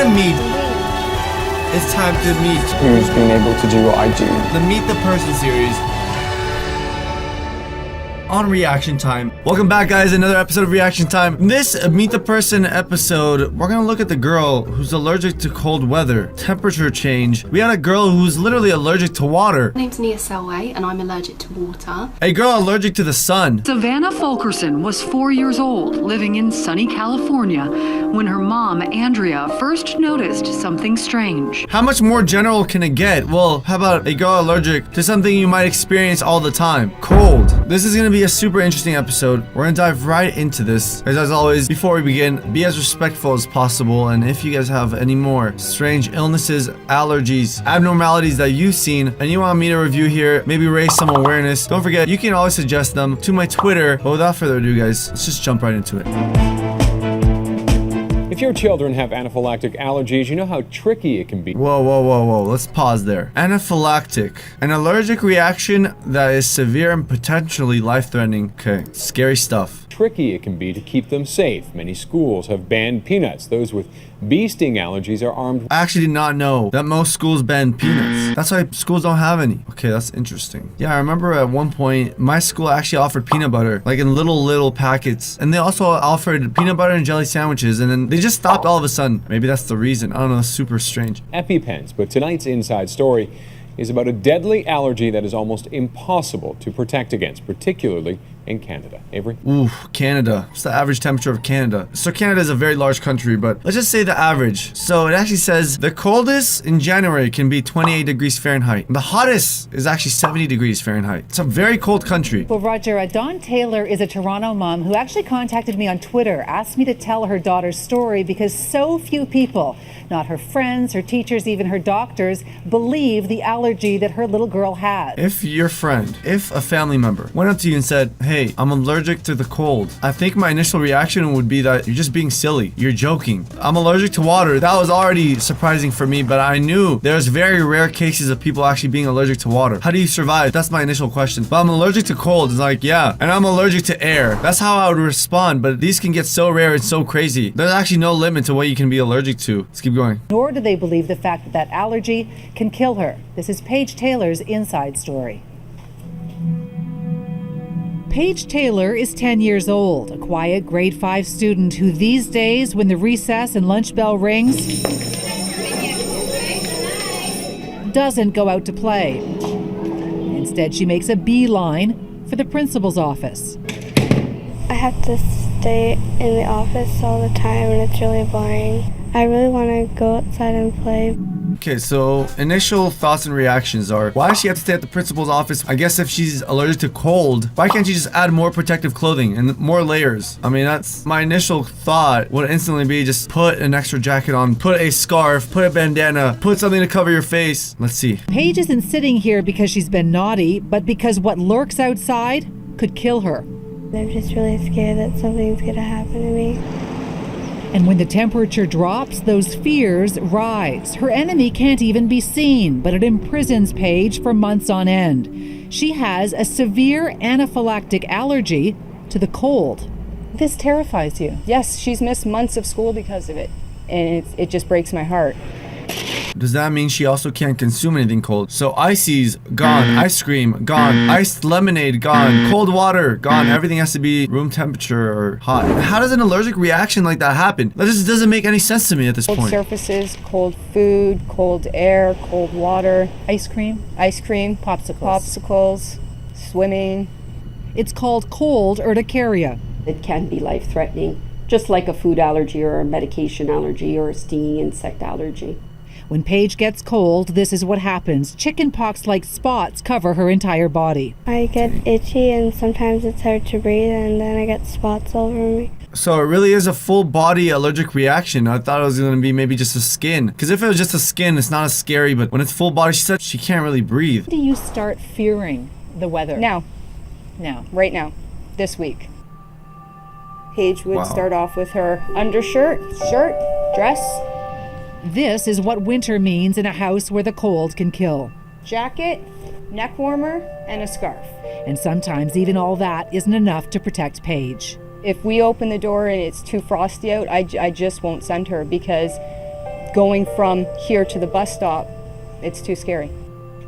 gonna meet. It's time to meet. Who's being able to do what I do. The Meet the Person series on Reaction Time. Welcome back, guys. Another episode of Reaction Time. In this Meet the Person episode, we're gonna look at the girl who's allergic to cold weather, temperature change. We had a girl who's literally allergic to water. My name's Nia Selway and I'm allergic to water. A girl allergic to the sun. Savannah Fulkerson was 4 years old, living in sunny California, when her mom, Andrea, first noticed something strange. How much more general can it get? Well, how about a girl allergic to something you might experience all the time? Cold. This is gonna be a super interesting episode. We're gonna dive right into this. As always, before we begin, be as respectful as possible. And if you guys have any more strange illnesses, allergies, abnormalities that you've seen, and you want me to review here, maybe raise some awareness, don't forget, you can always suggest them to my Twitter. But without further ado, guys, let's just jump right into it. If your children have anaphylactic allergies, you know how tricky it can be. Whoa. Let's pause there. Anaphylactic. An allergic reaction that is severe and potentially life-threatening. Okay, scary stuff. Tricky it can be to keep them safe. Many schools have banned peanuts. Those with bee sting allergies are armed. I actually did not know that most schools ban peanuts. That's why schools don't have any. Okay, that's interesting. Yeah, I remember at one point, my school actually offered peanut butter, like in little packets. And they also offered peanut butter and jelly sandwiches, and then they just stopped all of a sudden. Maybe that's the reason. I don't know, it's super strange. EpiPens, but tonight's inside story is about a deadly allergy that is almost impossible to protect against, particularly in Canada. Avery? Ooh, Canada. What's the average temperature of Canada? So Canada is a very large country, but let's just say the average. So it actually says the coldest in January can be 28 degrees Fahrenheit. The hottest is actually 70 degrees Fahrenheit. It's a very cold country. Well, Roger, Dawn Taylor is a Toronto mom who actually contacted me on Twitter, asked me to tell her daughter's story because so few people, not her friends, her teachers, even her doctors, believe the allergy that her little girl has. If your friend, if a family member went up to you and said, hey, I'm allergic to the cold, I think my initial reaction would be that you're just being silly. You're joking. I'm allergic to water. That was already surprising for me, but I knew there's very rare cases of people actually being allergic to water. How do you survive? That's my initial question. But I'm allergic to cold. It's like, yeah. And I'm allergic to air. That's how I would respond, but these can get so rare and so crazy. There's actually no limit to what you can be allergic to. Let's keep going. Nor do they believe the fact that that allergy can kill her. This is Paige Taylor's inside story. Paige Taylor is 10 years old, a quiet grade 5 student who these days, when the recess and lunch bell rings, doesn't go out to play. Instead, she makes a beeline for the principal's office. I have to stay in the office all the time and it's really boring. I really want to go outside and play. Okay, so initial thoughts and reactions are, why does she have to stay at the principal's office? I guess if she's allergic to cold, why can't she just add more protective clothing and more layers? I mean, that's my initial thought would instantly be just put an extra jacket on, put a scarf, put a bandana, put something to cover your face. Let's see. Paige isn't sitting here because she's been naughty, but because what lurks outside could kill her. I'm just really scared that something's going to happen to me. And when the temperature drops, those fears rise. Her enemy can't even be seen, but it imprisons Paige for months on end. She has a severe anaphylactic allergy to the cold. This terrifies you. Yes, she's missed months of school because of it, and it just breaks my heart. Does that mean she also can't consume anything cold? So ices, gone. Ice cream, gone. Iced lemonade, gone. Cold water, gone. Everything has to be room temperature or hot. How does an allergic reaction like that happen? That just doesn't make any sense to me at this Cold point. surfaces, cold food, cold air, cold water, Ice cream, popsicles, swimming. It's called cold urticaria. It can be life-threatening, just like a food allergy or a medication allergy or a stinging insect allergy. When Paige gets cold, this is what happens. Chickenpox-like spots cover her entire body. I get itchy and sometimes it's hard to breathe and then I get spots all over me. So it really is a full body allergic reaction. I thought it was going to be maybe just a skin. Because if it was just a skin, it's not as scary. But when it's full body, she said she can't really breathe. When do you start fearing the weather? Now, right now, this week. Paige would start off with her undershirt, shirt, dress. This is what winter means in a house where the cold can kill. Jacket, neck warmer, and a scarf. And sometimes even all that isn't enough to protect Paige. If we open the door and it's too frosty out, I just won't send her because going from here to the bus stop, it's too scary.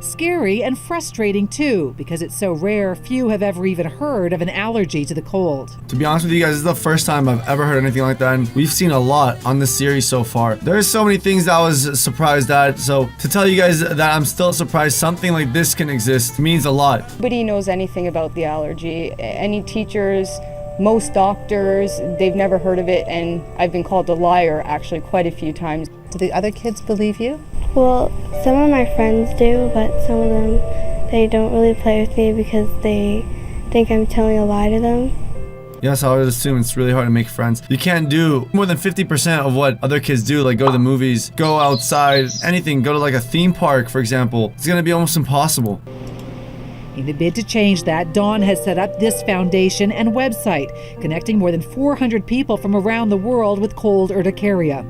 Scary and frustrating too, because it's so rare, few have ever even heard of an allergy to the cold. To be honest with you guys, this is the first time I've ever heard anything like that, and we've seen a lot on this series so far. There's so many things that I was surprised at, so to tell you guys that I'm still surprised something like this can exist means a lot. Nobody knows anything about the allergy. Any teachers, most doctors, they've never heard of it, and I've been called a liar actually quite a few times. Do the other kids believe you? Well, some of my friends do, but some of them, they don't really play with me because they think I'm telling a lie to them. Yes, I would assume it's really hard to make friends. You can't do more than 50% of what other kids do, like go to the movies, go outside, anything, go to like a theme park, for example. It's gonna be almost impossible. In a bid to change that, Dawn has set up this foundation and website, connecting more than 400 people from around the world with cold urticaria.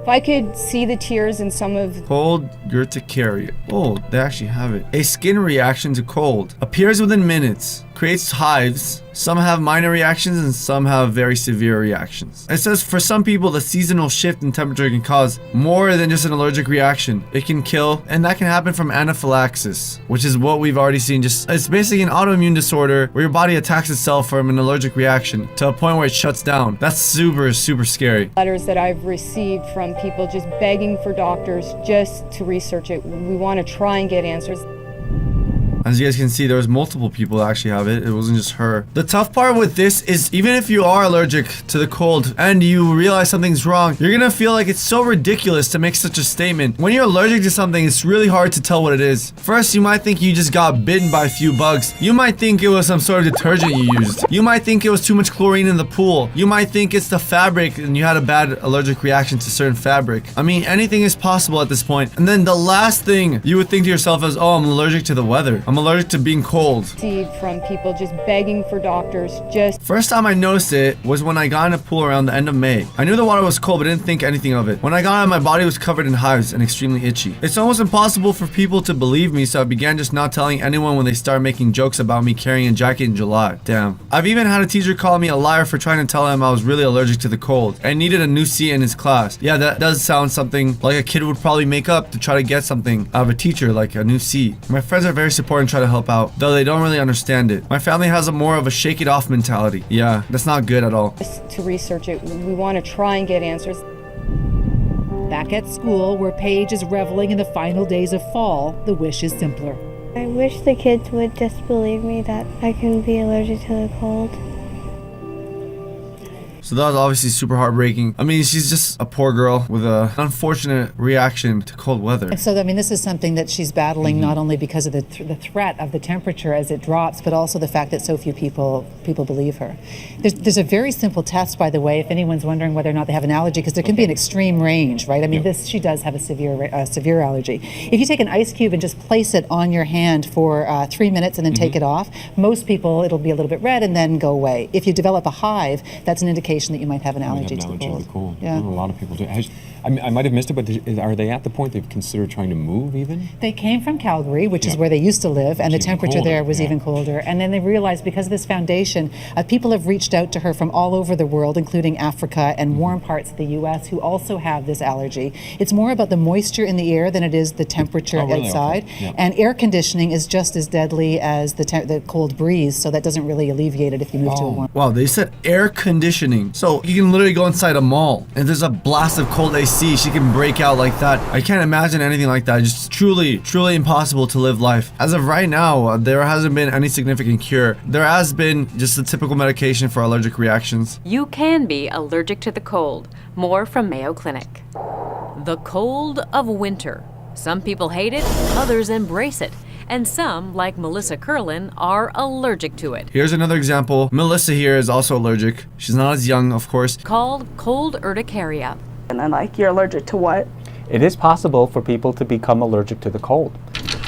If I could see the tears in some of... Cold urticaria. Oh, they actually have it. A skin reaction to cold. Appears within minutes. Creates hives. Some have minor reactions and some have very severe reactions. It says for some people, the seasonal shift in temperature can cause more than just an allergic reaction. It can kill, and that can happen from anaphylaxis, which is what we've already seen. It's basically an autoimmune disorder where your body attacks itself from an allergic reaction to a point where it shuts down. That's super, super scary. Letters that I've received from people just begging for doctors just to research it. We want to try and get answers. As you guys can see, there was multiple people that actually have it. It wasn't just her. The tough part with this is even if you are allergic to the cold and you realize something's wrong, you're gonna feel like it's so ridiculous to make such a statement. When you're allergic to something, it's really hard to tell what it is. First, you might think you just got bitten by a few bugs. You might think it was some sort of detergent you used. You might think it was too much chlorine in the pool. You might think it's the fabric and you had a bad allergic reaction to certain fabric. I mean, anything is possible at this point. And then the last thing you would think to yourself is, oh, I'm allergic to the weather. I'm allergic to being cold. From people just begging for doctors just... First time I noticed it was when I got in a pool around the end of May. I knew the water was cold but didn't think anything of it. When I got out, my body was covered in hives and extremely itchy. It's almost impossible for people to believe me, so I began just not telling anyone when they started making jokes about me carrying a jacket in July. Damn. I've even had a teacher call me a liar for trying to tell him I was really allergic to the cold and needed a new C in his class. Yeah, that does sound something like a kid would probably make up to try to get something out of a teacher, like a new C. My friends are very supportive and try to help out, though they don't really understand it. My family has a more of a shake it off mentality. Yeah, that's not good at all. Just to research it, we want to try and get answers. Back at school, where Paige is reveling in the final days of fall, the wish is simpler. I wish the kids would just believe me that I can be allergic to the cold. So that was obviously super heartbreaking. I mean, she's just a poor girl with an unfortunate reaction to cold weather. And so, I mean, this is something that she's battling not only because of the threat of the temperature as it drops, but also the fact that so few people believe her. There's a very simple test, by the way, if anyone's wondering whether or not they have an allergy, because there can be an extreme range, right? I mean, she does have a severe allergy. If you take an ice cube and just place it on your hand for 3 minutes and then take it off, most people, it'll be a little bit red and then go away. If you develop a hive, that's an indication that you might have an allergy to the cold. Yeah. A lot of people do. I might have missed it, but are they at the point they've considered trying to move even? They came from Calgary, which is where they used to live, and the temperature there was even colder. And then they realized because of this foundation, people have reached out to her from all over the world, including Africa and warm parts of the U.S., who also have this allergy. It's more about the moisture in the air than it is the temperature outside. Okay. And air conditioning is just as deadly as the cold breeze, so that doesn't really alleviate it if you move to a warm. Wow, they said air conditioning. So you can literally go inside a mall and there's a blast of cold AC, she can break out like that. I can't imagine anything like that. Just truly impossible to live life. As of right now, there hasn't been any significant cure. There has been just the typical medication for allergic reactions. You can be allergic to the cold. More from Mayo Clinic. The cold of winter. Some people hate it, others embrace it. And some, like Melissa Curlin, are allergic to it. Here's another example. Melissa here is also allergic. She's not as young, of course. Called cold urticaria. And then you're allergic to what? It is possible for people to become allergic to the cold.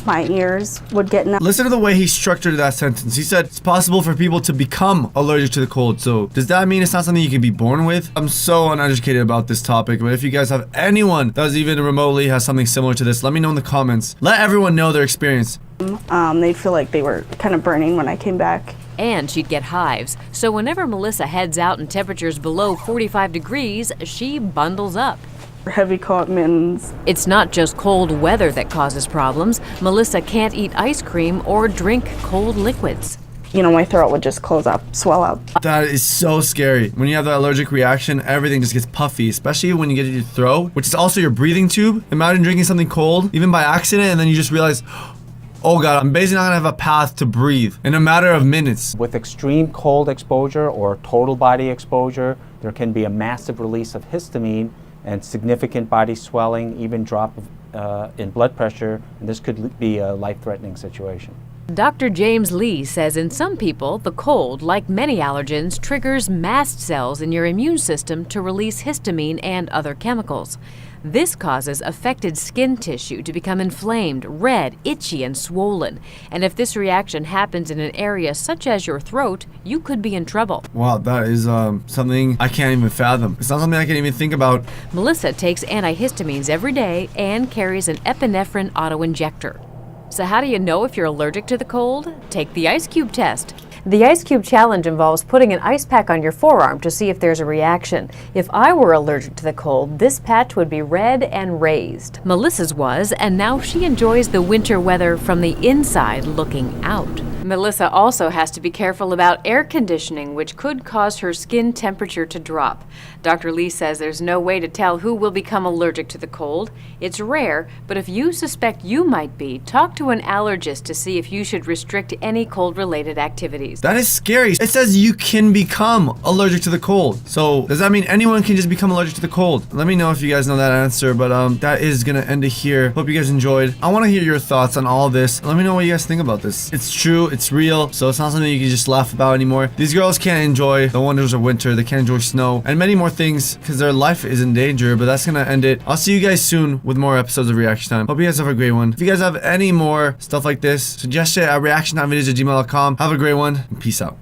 My ears would get numb. Listen to the way he structured that sentence. He said it's possible for people to become allergic to the cold. So does that mean it's not something you can be born with? I'm so uneducated about this topic, but if you guys have anyone that's even remotely has something similar to this, let me know in the comments. Let everyone know their experience. They'd feel like they were kind of burning when I came back. And she'd get hives. So whenever Melissa heads out in temperatures below 45 degrees, she bundles up. Heavy cotton mittens. It's not just cold weather that causes problems. Melissa can't eat ice cream or drink cold liquids. You know, my throat would just close up, swell up. That is so scary. When you have that allergic reaction, everything just gets puffy, especially when you get it in your throat, which is also your breathing tube. Imagine drinking something cold, even by accident, and then you just realize, oh God, I'm basically not gonna have a path to breathe in a matter of minutes. With extreme cold exposure or total body exposure, there can be a massive release of histamine and significant body swelling, even drop in blood pressure, and this could be a life-threatening situation. Dr. James Lee says in some people, the cold, like many allergens, triggers mast cells in your immune system to release histamine and other chemicals. This causes affected skin tissue to become inflamed, red, itchy, and swollen. And if this reaction happens in an area such as your throat, you could be in trouble. Wow, that is something I can't even fathom. It's not something I can even think about. Melissa takes antihistamines every day and carries an epinephrine auto-injector. So how do you know if you're allergic to the cold? Take the ice cube test. The ice cube challenge involves putting an ice pack on your forearm to see if there's a reaction. If I were allergic to the cold, this patch would be red and raised. Melissa's was, and now she enjoys the winter weather from the inside looking out. Melissa also has to be careful about air conditioning, which could cause her skin temperature to drop. Dr. Lee says there's no way to tell who will become allergic to the cold. It's rare, but if you suspect you might be, talk to an allergist to see if you should restrict any cold-related activities. That is scary. It says you can become allergic to the cold. So does that mean anyone can just become allergic to the cold? Let me know if you guys know that answer, but that is gonna end it here. Hope you guys enjoyed. I want to hear your thoughts on all of this. Let me know what you guys think about this. It's true, it's real, so it's not something you can just laugh about anymore. These girls can't enjoy the wonders of winter, they can't enjoy snow, and many more things because their life is in danger, but that's gonna end it. I'll see you guys soon with more episodes of Reaction Time. Hope you guys have a great one. If you guys have any more stuff like this, suggest it at reactiontimevideos@gmail.com. Have a great one, and peace out.